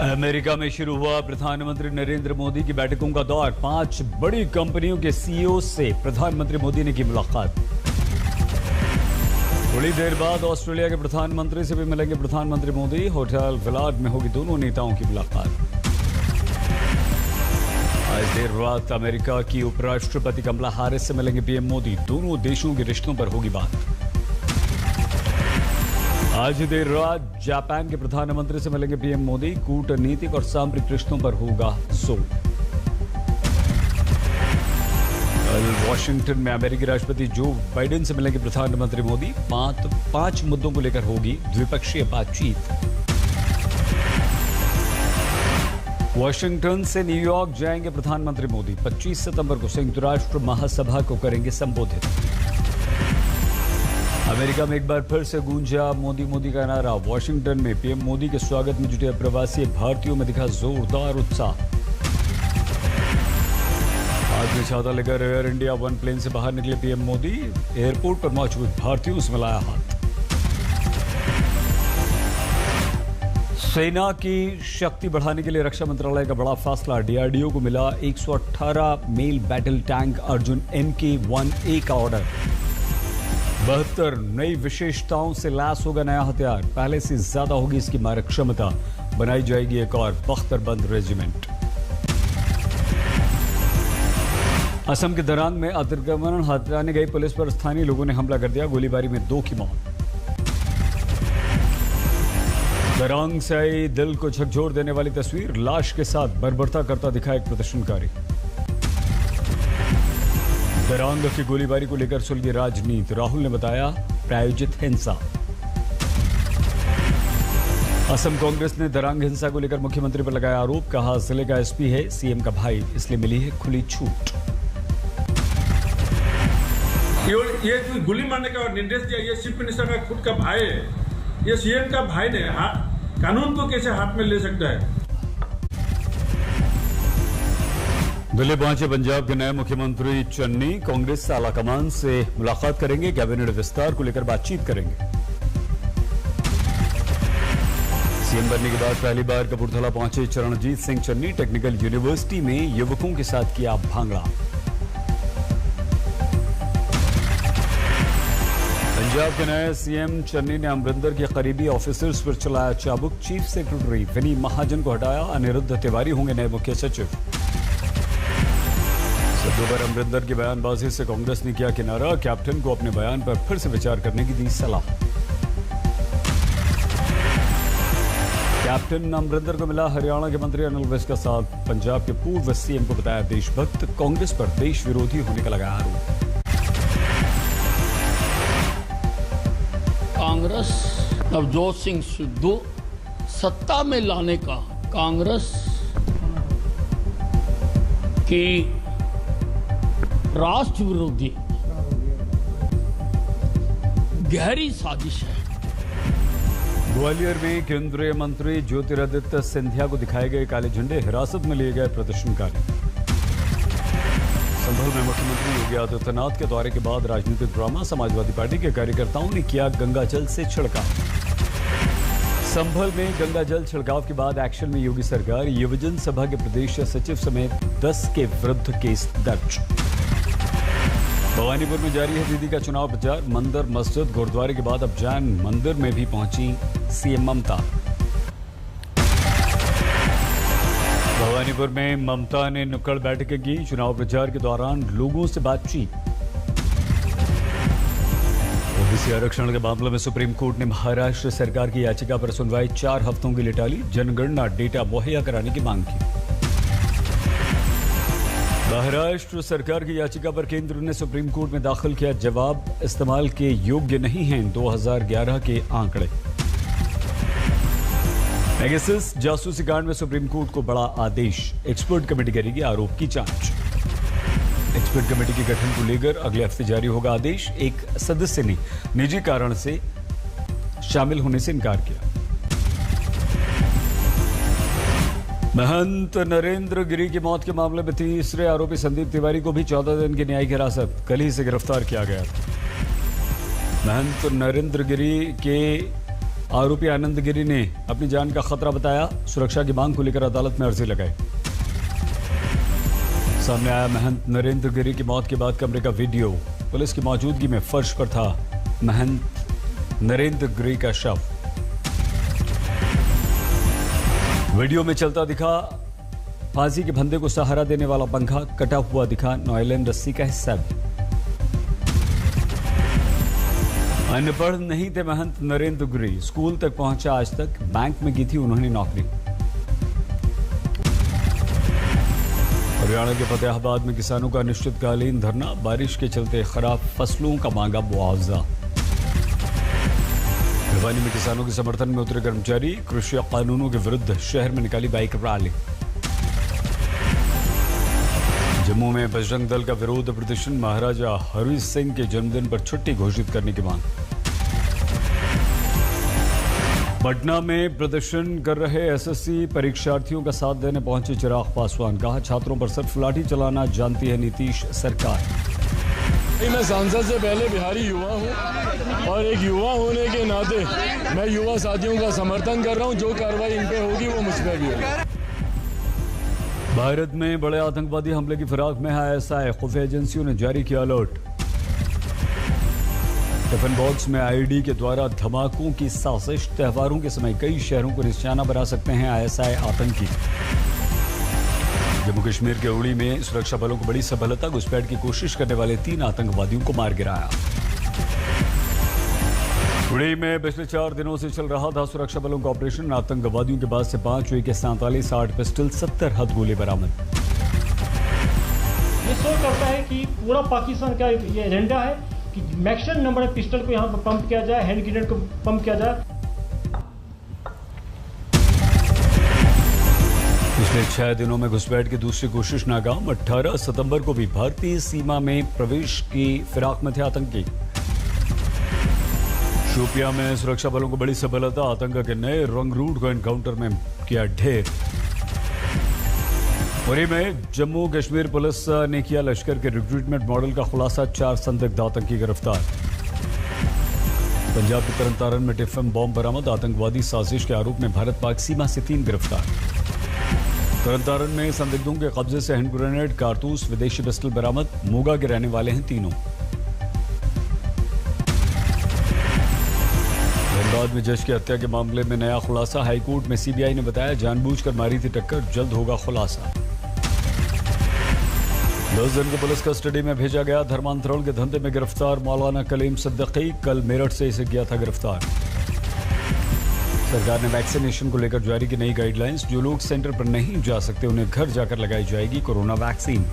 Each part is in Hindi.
अमेरिका में शुरू हुआ प्रधानमंत्री नरेंद्र मोदी की बैठकों का दौर। 5 बड़ी कंपनियों के सीईओ से प्रधानमंत्री मोदी ने की मुलाकात। थोड़ी देर बाद ऑस्ट्रेलिया के प्रधानमंत्री से भी मिलेंगे प्रधानमंत्री मोदी। होटल विलाड में होगी दोनों नेताओं की मुलाकात। आज देर रात अमेरिका की उपराष्ट्रपति कमला हैरिस से मिलेंगे पीएम मोदी। दोनों देशों के रिश्तों पर होगी बात। आज देर रात जापान के प्रधानमंत्री से मिलेंगे पीएम मोदी। कूटनीतिक और सामरिक रिश्तों पर होगा जोर। कल वॉशिंगटन में अमेरिकी राष्ट्रपति जो बाइडेन से मिलेंगे प्रधानमंत्री मोदी। 5 मुद्दों को लेकर होगी द्विपक्षीय बातचीत। वॉशिंगटन से न्यूयॉर्क जाएंगे प्रधानमंत्री मोदी। 25 सितंबर को संयुक्त राष्ट्र महासभा को करेंगे संबोधित। अमेरिका में एक बार फिर से गूंजा मोदी मोदी का नारा। वॉशिंगटन में पीएम मोदी के स्वागत में जुटे प्रवासी भारतीयों में दिखा जोरदार उत्साह। हाथ में छाता लेकर एयर इंडिया वन प्लेन से बाहर निकले पीएम मोदी। एयरपोर्ट पर मौजूद भारतीयों से मिलाया हाथ। सेना की शक्ति बढ़ाने के लिए रक्षा मंत्रालय का बड़ा फैसला। डीआरडीओ को मिला 118 mail battle tank Arjun MK-1A का ऑर्डर। 72 नई विशेषताओं से लैस होगा नया हथियार। पहले से ज्यादा होगी इसकी मारक क्षमता। बनाई जाएगी एक और बख्तरबंद रेजिमेंट। असम के दरांग में अतिक्रमण हटाने गई पुलिस पर स्थानीय लोगों ने हमला कर दिया। गोलीबारी में 2 की मौत। दरांग से आई दिल को झकझोर देने वाली तस्वीर। लाश के साथ बर्बरता करता दिखा एक प्रदर्शनकारी। दरांग की गोलीबारी को लेकर सुलझी राजनीति। राहुल ने बताया प्रायोजित हिंसा। असम कांग्रेस ने दरांग हिंसा को लेकर मुख्यमंत्री पर लगाया आरोप। कहा जिले का एसपी है सीएम का भाई, इसलिए मिली है खुली छूट। ये जो गोली मारने का निर्देश दिया, ये चीफ मिनिस्टर का खुद का भाई है। ये सीएम का भाई ने कानून को कैसे हाथ में ले सकता है? दिल्ली पहुंचे पंजाब के नए मुख्यमंत्री चन्नी। कांग्रेस से आलाकमान से मुलाकात करेंगे। कैबिनेट विस्तार को लेकर बातचीत करेंगे। सीएम बनने के बाद पहली बार कपूरथला पहुंचे चरणजीत सिंह चन्नी। टेक्निकल यूनिवर्सिटी में युवकों के साथ किया भांगड़ा। पंजाब के नए सीएम चन्नी ने अमरिंदर के करीबी ऑफिसर्स पर चलाया चाबुक। चीफ सेक्रेटरी विनी महाजन को हटाया। अनिरुद्ध तिवारी होंगे नए मुख्य सचिव। दोबार अमरिंदर की बयानबाजी से कांग्रेस ने किया किनारा। कैप्टन को अपने बयान पर फिर से विचार करने की दी सलाह। कैप्टन अमरिंदर को मिला हरियाणा के मंत्री अनिल विज का साथ। पंजाब के पूर्व सीएम को बताया देशभक्त। कांग्रेस पर देश विरोधी होने का लगाया आरोप। कांग्रेस नवजोत सिंह सिद्धू सत्ता में लाने का कांग्रेस की राष्ट्र विरोधी गहरी साजिश है। ग्वालियर में केंद्रीय मंत्री ज्योतिरादित्य सिंधिया को दिखाए गए काले झंडे। हिरासत में लिए गए प्रदर्शनकारी। संभल में मुख्यमंत्री योगी आदित्यनाथ के दौरे के बाद राजनीतिक ड्रामा। समाजवादी पार्टी के कार्यकर्ताओं ने किया गंगाजल से छिड़काव। संभल में गंगाजल छिड़काव के बाद एक्शन में योगी सरकार। युवजन सभा के प्रदेश सचिव समेत 10 के विरुद्ध केस दर्ज। भवानीपुर में जारी है दीदी का चुनाव प्रचार। मंदिर मस्जिद गुरुद्वारे के बाद अब जैन मंदिर में भी पहुंची सीएम ममता। भवानीपुर में ममता ने नुक्कड़ बैठकें की। चुनाव प्रचार के दौरान लोगों से बातचीत। ओबीसी आरक्षण के मामले में सुप्रीम कोर्ट ने महाराष्ट्र सरकार की याचिका पर सुनवाई 4 हफ्तों के लिए टाली। जनगणना डेटा मुहैया कराने की मांग की। महाराष्ट्र सरकार की याचिका पर केंद्र ने सुप्रीम कोर्ट में दाखिल किया जवाब। इस्तेमाल के योग्य नहीं हैं 2011 के आंकड़े। पेगासस जासूसी कांड में सुप्रीम कोर्ट को बड़ा आदेश। एक्सपर्ट कमेटी करेगी आरोप की जांच। एक्सपर्ट कमेटी के गठन को लेकर अगले हफ्ते जारी होगा आदेश। एक सदस्य ने निजी कारण से शामिल होने से इनकार किया। महंत नरेंद्र गिरी की मौत के मामले में तीसरे आरोपी संदीप तिवारी को भी 14 दिन की न्यायिक हिरासत। कल ही से गिरफ्तार किया गया था। महंत नरेंद्र गिरी के आरोपी आनंद गिरी ने अपनी जान का खतरा बताया। सुरक्षा की मांग को लेकर अदालत में अर्जी लगाई। सामने आया महंत नरेंद्र गिरी की मौत के बाद कमरे का वीडियो। पुलिस की मौजूदगी में फर्श पर था महंत नरेंद्र गिरी का शव। वीडियो में चलता दिखा फांसी के फंदे को सहारा देने वाला पंखा, कटा हुआ दिखा नॉयलन रस्सी का हिस्सा भी। अनपढ़ नहीं थे महंत नरेंद्र गिरी, स्कूल तक पहुंचा आज तक, बैंक में की थी उन्होंने नौकरी। हरियाणा के फतेहाबाद में किसानों का अनिश्चितकालीन धरना, बारिश के चलते खराब फसलों का मांगा मुआवजा। भिवानी में किसानों के समर्थन में उतरे कर्मचारी, कृषि कानूनों के विरुद्ध शहर में निकाली बाइक रैली। जम्मू में बजरंग दल का विरोध प्रदर्शन, महाराजा हरि सिंह के जन्मदिन पर छुट्टी घोषित करने की मांग। पटना में प्रदर्शन कर रहे एसएससी परीक्षार्थियों का साथ देने पहुंचे चिराग पासवान, कहा छात्रों पर सिर्फ लाठी चलाना जानती है नीतीश सरकार। मैं सांसद से पहले बिहारी युवा हूं और एक युवा होने के नाते मैं युवा साथियों का समर्थन कर रहा हूं। जो कार्रवाई इन पे होगी वो मुझ पर भी होगी। भारत में बड़े आतंकवादी हमले की फिराक में है आईएसआई, खुफिया एजेंसियों ने जारी किया अलर्ट। टिफिन बॉक्स में आईडी के द्वारा धमाकों की साजिश, त्योहारों के समय कई शहरों को निशाना बना सकते हैं आईएसआई आतंकी। जम्मू कश्मीर के उड़ी में सुरक्षा बलों को बड़ी सफलता, घुसपैठ की कोशिश करने वाले 3 आतंकवादियों को मार गिराया। उड़ी में पिछले 4 दिनों से चल रहा था सुरक्षा बलों का ऑपरेशन, आतंकवादियों के पास से 5 AK-47, 8 पिस्टल, 70 हथगोले बरामद। ये शो करता है कि पूरा पाकिस्तान का ये एजेंडा है कि मैक्सिमम नंबर ऑफ पिस्टल को यहाँ पर पंप किया जाए, हैंड ग्रेनेड को पंप किया जाए। पिछले 6 दिनों में घुसपैठ की दूसरी कोशिश नाकाम। 18 सितंबर को भी भारतीय सीमा में प्रवेश की फिराक में थे आतंकी। शोपिया में सुरक्षा बलों को बड़ी सफलता, आतंक के नए रंग रूट को एनकाउंटर में किया ढेर। उरी में जम्मू कश्मीर पुलिस ने किया लश्कर के रिक्रूटमेंट मॉडल का खुलासा, 4 संदिग्ध आतंकी गिरफ्तार। पंजाब के तरन तारण में टिफिन बॉम्ब बरामद, आतंकवादी साजिश के आरोप में भारत पाक सीमा से 3 गिरफ्तार। तरन तारण में संदिग्धों के कब्जे से हैंड ग्रेनेड, कारतूस, विदेशी पिस्टल बरामद, मोगा के रहने वाले हैं तीनों। धनबाद में जज की हत्या के मामले में नया खुलासा, हाईकोर्ट में सीबीआई ने बताया जानबूझकर मारी थी टक्कर, जल्द होगा खुलासा। 10 दिन को पुलिस कस्टडी में भेजा गया, धर्मांतरण के धंधे में गिरफ्तार मौलाना कलीम सिद्दीकी, कल मेरठ से इसे किया था गिरफ्तार। सरकार ने वैक्सीनेशन को लेकर जारी की नई गाइडलाइंस, जो लोग सेंटर पर नहीं जा सकते उन्हें घर जाकर लगाई जाएगी कोरोना वैक्सीन।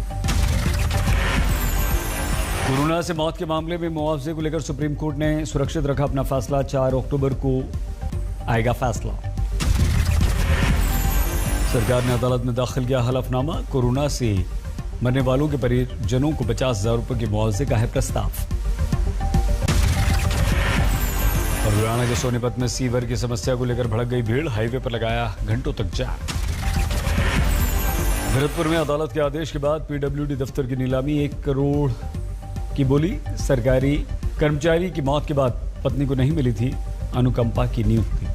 कोरोना से मौत के मामले में मुआवजे को लेकर सुप्रीम कोर्ट ने सुरक्षित रखा अपना फैसला, 4 अक्टूबर को आएगा फैसला। सरकार ने अदालत में दाखिल किया हलफनामा, कोरोना से मरने वालों के परिजनों को 50,000 रुपए के मुआवजे का है प्रस्ताव। और हरियाणा के सोनीपत में सीवर की समस्या को लेकर भड़क गई भीड़, हाईवे पर लगाया घंटों तक जाम। भरतपुर में अदालत के आदेश के बाद पीडब्ल्यूडी दफ्तर की नीलामी, 1 करोड़ की बोली। सरकारी कर्मचारी की मौत के बाद पत्नी को नहीं मिली थी अनुकंपा की नियुक्ति।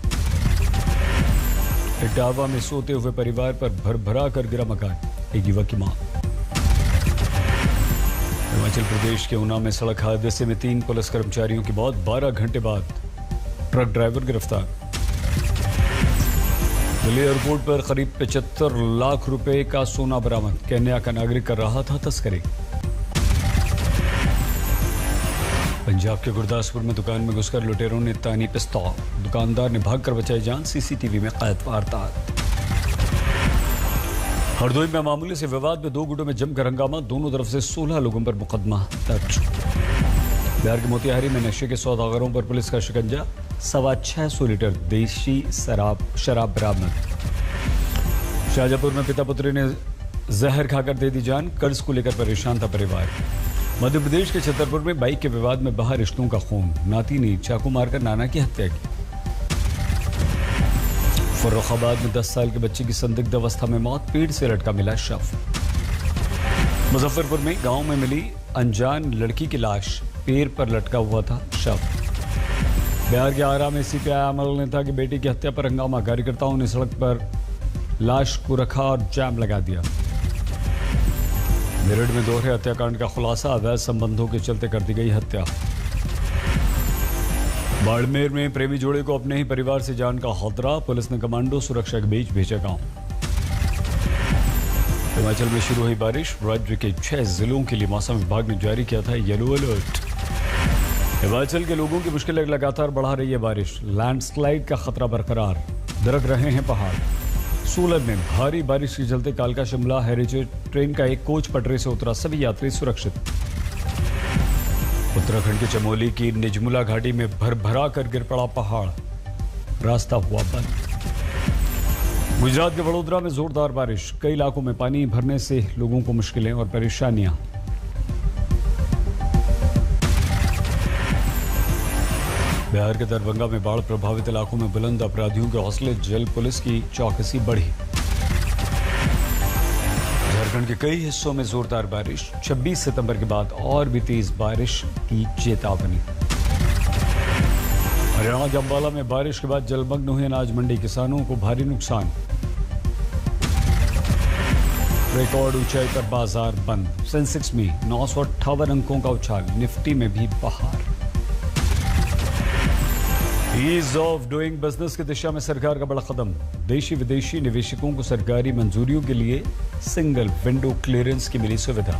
इटावा में सोते हुए परिवार पर भरभरा कर गिरा मकान, एक युवक की मौत। हिमाचल प्रदेश के ऊना में सड़क हादसे में 3 पुलिस कर्मचारियों की मौत, 12 घंटे बाद ट्रक ड्राइवर गिरफ्तार। दिल्ली एयरपोर्ट पर करीब 75 लाख रुपए का सोना बरामद, केन्या का नागरिक कर रहा था तस्करी। पंजाब के गुरदासपुर में दुकान में घुसकर लुटेरों ने तानी पिस्तौल, दुकानदार ने भागकर बचाई जान, सीसीटीवी में कैद वारदात। हरदोई में मामूली से विवाद में 2 गुटों में जमकर हंगामा, दोनों तरफ से 16 लोगों पर मुकदमा दर्ज। बिहार के मोतिहारी में नशे के सौदागरों पर पुलिस का शिकंजा, 625 लीटर देशी शराब बरामद। शाहजहांपुर में पिता पुत्री ने जहर खाकर दे दी जान, कर्ज को लेकर परेशान था परिवार। मध्य प्रदेश के छतरपुर में बाइक के विवाद में बहा रिश्तों का खून, नाती ने चाकू मारकर नाना की हत्या की। फर्रुखाबाद में 10 साल के बच्चे की संदिग्ध अवस्था में मौत, पेड़ से लटका मिला शव। मुजफ्फरपुर में गांव में मिली अनजान लड़की की लाश, पेड़ पर लटका हुआ था शव। बिहार के आरा में सीपीआई अमल नेता की बेटी की हत्या पर हंगामा, कार्यकर्ताओं ने सड़क पर लाश को रखा और जाम लगा दिया। मेरठ में दोहरे हत्याकांड का खुलासा, अवैध संबंधों के चलते कर दी गई हत्या। बाड़मेर में प्रेमी जोड़े को अपने ही परिवार से जान का खतरा, पुलिस ने कमांडो सुरक्षा के बीच भेजा गांव। हिमाचल में शुरू हुई बारिश, राज्य के 6 जिलों के लिए मौसम विभाग ने जारी किया था येलो अलर्ट। हिमाचल के लोगों की मुश्किलें लगातार बढ़ा रही है बारिश, लैंडस्लाइड का खतरा बरकरार, दरक रहे हैं पहाड़। सोलन में भारी बारिश के चलते कालका शिमला हेरिटेज ट्रेन का एक कोच पटरी से उतरा, सभी यात्री सुरक्षित। उत्तराखंड के चमोली की निजमुला घाटी में भरभरा कर गिर पड़ा पहाड़, रास्ता हुआ बंद। गुजरात के वडोदरा में जोरदार बारिश, कई इलाकों में पानी भरने से लोगों को मुश्किलें और परेशानियां। बिहार के दरभंगा में बाढ़ प्रभावित इलाकों में बुलंद अपराधियों के हौसले, जल पुलिस की चौकसी बढ़ी। झारखंड के कई हिस्सों में जोरदार बारिश, 26 सितंबर के बाद और भी तेज बारिश की चेतावनी। हरियाणा के अंबाला में बारिश के बाद जलमग्न हुई अनाज मंडी, किसानों को भारी नुकसान। रिकॉर्ड ऊंचाई पर बाजार बंद, सेंसेक्स में 958 अंकों का उछाल, निफ्टी में भी बहार। ईज ऑफ डूइंग बिजनेस की दिशा में सरकार का बड़ा कदम, देशी विदेशी निवेशकों को सरकारी मंजूरियों के लिए सिंगल विंडो क्लियरेंस की मिली सुविधा।